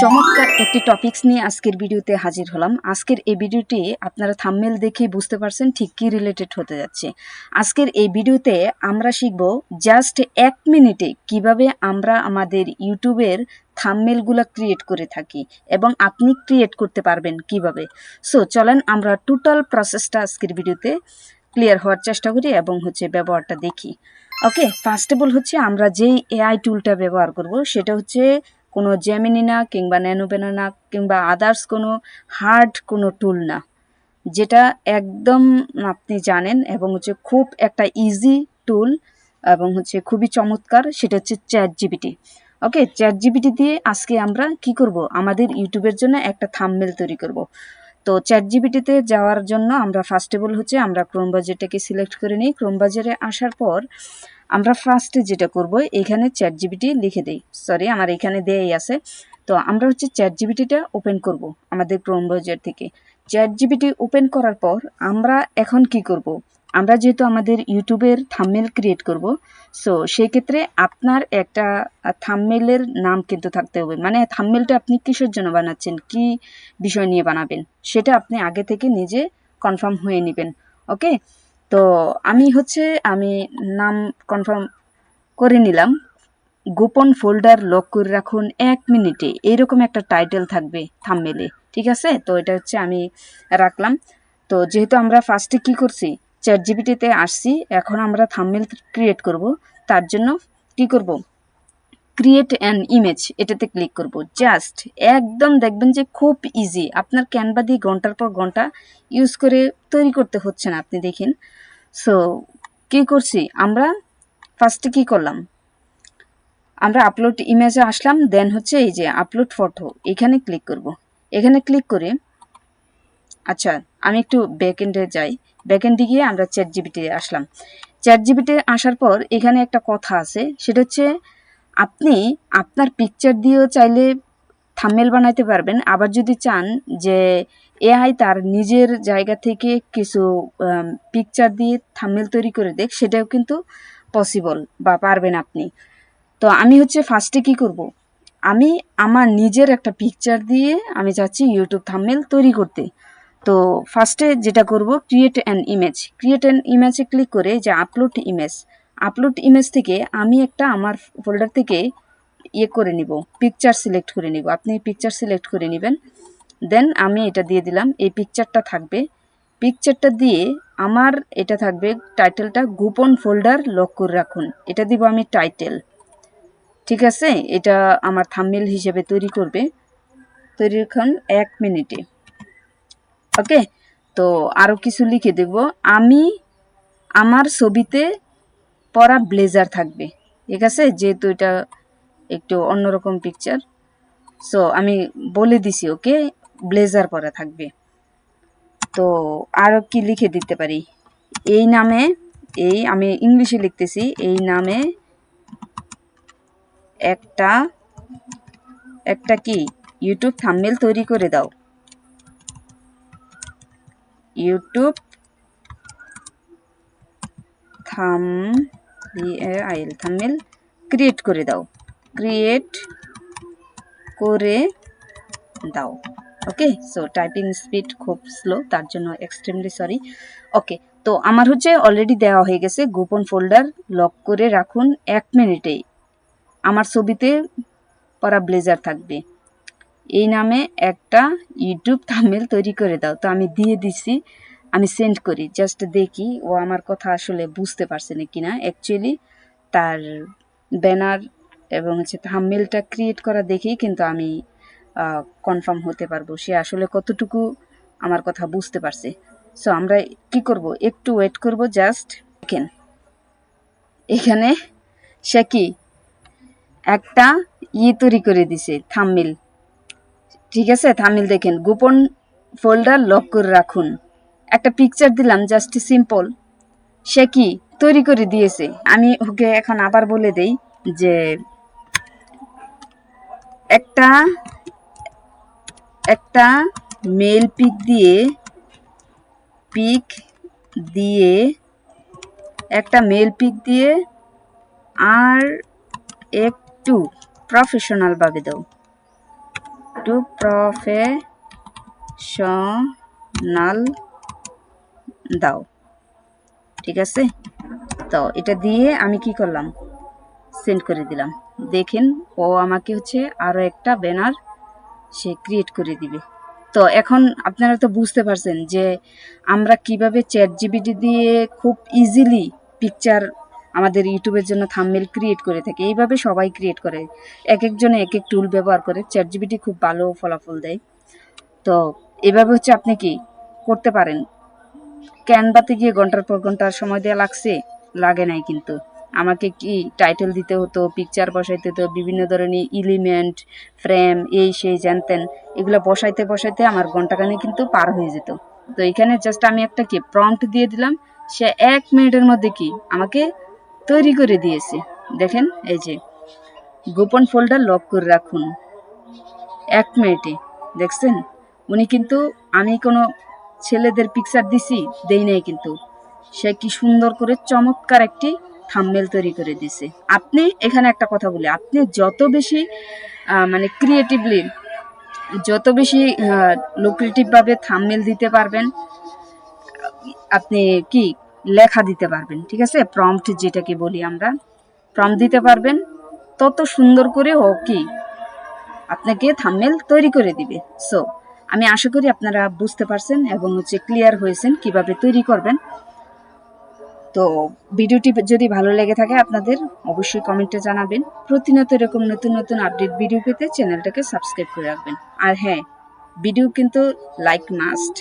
চমৎকার একটি টপিকস নিয়ে আজকের ভিডিওতে হাজির হলাম। আজকের এই ভিডিওটি আপনারা থাম্বনেল দেখেই বুঝতে পারছেন ঠিক কি রিলেটেড হতে যাচ্ছে। আজকের এই ভিডিওতে আমরা শিখব জাস্ট 1 মিনিটে কিভাবে আমরা আমাদের ইউটিউবের থাম্বনেলগুলো ক্রিয়েট করে থাকি এবং আপনি ক্রিয়েট করতে পারবেন কিভাবে। সো চলেন আমরা টোটাল প্রসেসটা আজকের ভিডিওতে ক্লিয়ার হওয়ার চেষ্টা করি এবং ব্যবহারটা দেখি। ওকে, ফার্স্ট অফ অল আমরা যেই এআই টুলটা ব্যবহার করব সেটা কোনো জেমিনি না, কিংবা ন্যানো ব্যানানা কিংবা আদার্স কোনো হার্ড কোনো টুল না, যেটা একদম আপনি জানেন এবং খুব একটা ইজি টুল এবং খুবই চমৎকার, সেটা চ্যাট জিপিটি। ওকে, চ্যাট জিপিটি দিয়ে আজকে আমরা কি করব, আমাদের ইউটিউবের জন্য একটা থাম্বনেল তৈরি করব। তো চ্যাট জিপিটিতে যাওয়ার জন্য আমরা ফার্স্ট অফ অল আমরা ক্রোম ব্রাউজারটাকে সিলেক্ট করে নিই। ক্রোম ব্রাউজারে আসার পর আমরা ফার্স্টে যেটা করব, এখানে চ্যাট জিপিটি লিখে দেই, সরি আমার এখানে দেয়াই আছে। তো আমরা চ্যাট জিপিটিটা ওপেন করব আমাদের ক্রোম ব্রাউজার থেকে। চ্যাট জিপিটি ওপেন করার পর আমরা এখন কি করব, আমরা যেহেতু আমাদের ইউটিউবের থাম্বনেল ক্রিয়েট করব, সো সেই ক্ষেত্রে আপনার একটা থাম্বনেলের নাম কিন্তু থাকতে হবে। মানে থাম্বনেলটা আপনি কিসের জন্য বানাচ্ছেন, কি বিষয় নিয়ে বানাবেন, সেটা আপনি আগে থেকে নিজে কনফার্ম হয়ে নেবেন। ওকে, তো আমি নাম কনফার্ম করে নিলাম। গোপন ফোল্ডার লক করে রাখুন 1 মিনিটে, এইরকম একটা টাইটেল থাকবে থাম্বনেলে, ঠিক আছে। তো এটা আমি রাখলাম। তো যেহেতু আমরা ফার্স্টে কি করছি, চ্যাট জিপিটিতে আসছি, এখন আমরা থাম্বনেল ক্রিয়েট করব। তার জন্য কি করব, ক্রিয়েট অ্যান ইমেজ, এটাতে ক্লিক করব। জাস্ট একদম দেখবেন যে খুব ইজি, আপনার ক্যানভা দিয়ে ঘন্টার পর ঘন্টা ইউজ করে তৈরি করতে হচ্ছে না, আপনি দেখেন। সো কি করছি আমরা, ফার্স্টে কি করলাম, আমরা আপলোড ইমেজে আসলাম, দেন এই যে আপলোড ফটো, এখানে ক্লিক করব। এখানে ক্লিক করে আচ্ছা আমি একটু ব্যাকএন্ডে যাই। ব্যাকএন্ডে গিয়ে আমরা চ্যাট জিপিটি আসলাম। চ্যাট জিপিটি আসার পর এখানে একটা কথা আছে, সেটা আপনি আপনার পিকচার দিয়েও চাইলে থাম্বনেল বানাইতে পারবেন। আবার যদি চান যে এআই তার নিজের জায়গা থেকে কিছু পিকচার দিয়ে থাম্বনেল তৈরি করে দেখ, সেটাও কিন্তু পসিবল বা পারবেন আপনি। তো আমি ফার্স্টে কি করব, আমি আমার নিজের একটা পিকচার দিয়ে আমি যাচ্ছি ইউটিউব থাম্বনেল তৈরি করতে। তো ফার্স্টে যেটা করব, create an image. Create an ইমেজে ক্লিক করে যে আপলোড ইমেজ থেকে আমি একটা আমার ফোল্ডার থেকে করে নিব, পিকচার সিলেক্ট করে নিব। আপনি পিকচার সিলেক্ট করে নেবেন, দেন আমি এটা দিয়ে দিলাম। এই পিকচারটা থাকবে, পিকচারটা দিয়ে আমার এটা থাকবে টাইটেলটা গোপন ফোল্ডার লক করে রাখুন, এটা দিব আমি টাইটেল, ঠিক আছে। এটা আমার থাম্বনেল হিসেবে তৈরি করবে, তৈরিক্ষণ 1 মিনিটে। ওকে, তো আরও কিছু লিখে দেব, আমি আমার ছবিতে পরা ব্লেজার থাকবে, ঠিক আছে, যেহেতু এটা একটু অন্যরকম পিকচার। সো আমি বলে দিছি, ওকে, ব্লেজার পরা থাকবে। তো আরও কি লিখে দিতে পারি, এই নামে, এই আমি ইংলিশে লিখতেছি, এই নামে একটা কি ইউটিউব থাম্বনেল তৈরি করে দাও, ইউটিউব থাম্বনেল ক্রিয়েট করে দাও, ওকে। সো টাইপিং স্পিড খুব স্লো, তার জন্য এক্সট্রিমলি সরি। ওকে, তো আমার অলরেডি দেওয়া হয়ে গেছে, গোপন ফোল্ডার লক করে রাখুন 1 মিনিটেই, আমার ছবিতে পরা ব্লেজার থাকবে, এই নামে একটা ইউটিউব থাম্বনেল তৈরি করে দাও। তো আমি দিয়ে দিছি, আমি সেন্ড করি, জাস্ট দেখি ও আমার কথা আসলে বুঝতে পারছে না কিনা। অ্যাকচুয়ালি তার ব্যানার এবং থাম্বনেলটা ক্রিয়েট করা দেখেই কিন্তু আমি কনফার্ম হতে পারবো সে আসলে কতটুকু আমার কথা বুঝতে পারছে। সো আমরা কি করব, একটু ওয়েট করব। জাস্ট দেখেন এখানে সে কি একটা তৈরি করে দিছে থাম্বনেল, ঠিক আছে। থাম্বনেল দেখেন, গোপন ফোল্ডার লক করে রাখুন, একটা পিকচার দিলাম, জাস্ট সিম্পল, সে কি তৈরি করে দিয়েছে। আমি ওকে এখন আবার বলে দেই যে একটা মেল পিক দিয়ে আর একটু প্রফেশনাল ভাবে দাও, একটু প্রফেশনাল দাও, ঠিক আছে। তো এটা দিয়ে আমি কি করলাম, সেন্ড করে দিলাম। দেখেন ও আমাকে হচ্ছে আরো একটা ব্যানার সে ক্রিয়েট করে দিবে। তো এখন আপনারা তো বুঝতে পারছেন যে আমরা কিভাবে চ্যাটজিপিটি দিয়ে খুব ইজিলি পিকচার আমাদের ইউটিউবের জন্য থাম্বনেল ক্রিয়েট করে থাকি। এইভাবে সবাই ক্রিয়েট করে, এক একজনে এক এক টুল ব্যবহার করে। চ্যাটজিপিটি খুব ভালো ফলাফল দেয়। তো এভাবে হচ্ছে আপনি কি করতে পারেন। ক্যানভাতে গিয়ে ঘন্টার পর ঘন্টার সময় দেওয়া লাগে নাই কিন্তু। আমাকে কি টাইটেল দিতে হতো, পিকচার বসাইতে হতো, বিভিন্ন ধরনের এলিমেন্ট, ফ্রেম, এই সেই জানতেন, এগুলো বসাইতে আমার ঘন্টাখানে কিন্তু পার হয়ে যেত। তো এখানে জাস্ট আমি একটা কি প্রম্পট দিয়ে দিলাম, সে 1 মিনিটের মধ্যে কি আমাকে তৈরি করে দিয়েছে। দেখেন এই যে গোপন ফোল্ডার লক করে রাখুন 1 মিনিটে, দেখছেন। উনি কিন্তু, আমি কোনো ছেলেদের পিকচার দিছি দেই নাই কিন্তু, সে কি সুন্দর করে চমৎকার একটি থাম্বনেল তৈরি করে দিছে। আপনি এখানে একটা কথা বলি, আপনি যত বেশি মানে ক্রিয়েটিভলি, যত বেশি লুক্রেটিভভাবে থাম্বনেল দিতে পারবেন, আপনি কি লেখা দিতে পারবেন, ঠিক আছে, প্রম্পট যেটাকে বলি আমরা, প্রম্পট দিতে পারবেন, তত সুন্দর করে ও কি আপনাকে থাম্বনেল তৈরি করে দিবে। সো আমি আশা করি আপনারা বুঝতে পারছেন এবং হচ্ছে ক্লিয়ার হয়েছেন কিভাবে তৈরি করবেন। তো ভিডিওটি যদি ভালো লেগে থাকে আপনাদের, অবশ্যই কমেন্টে জানাবেন। প্রতিনিয়ত এরকম নতুন নতুন আপডেট ভিডিও পেতে চ্যানেলটাকে সাবস্ক্রাইব করে রাখবেন। আর হ্যাঁ, ভিডিও কিন্তু লাইক মাস্ট।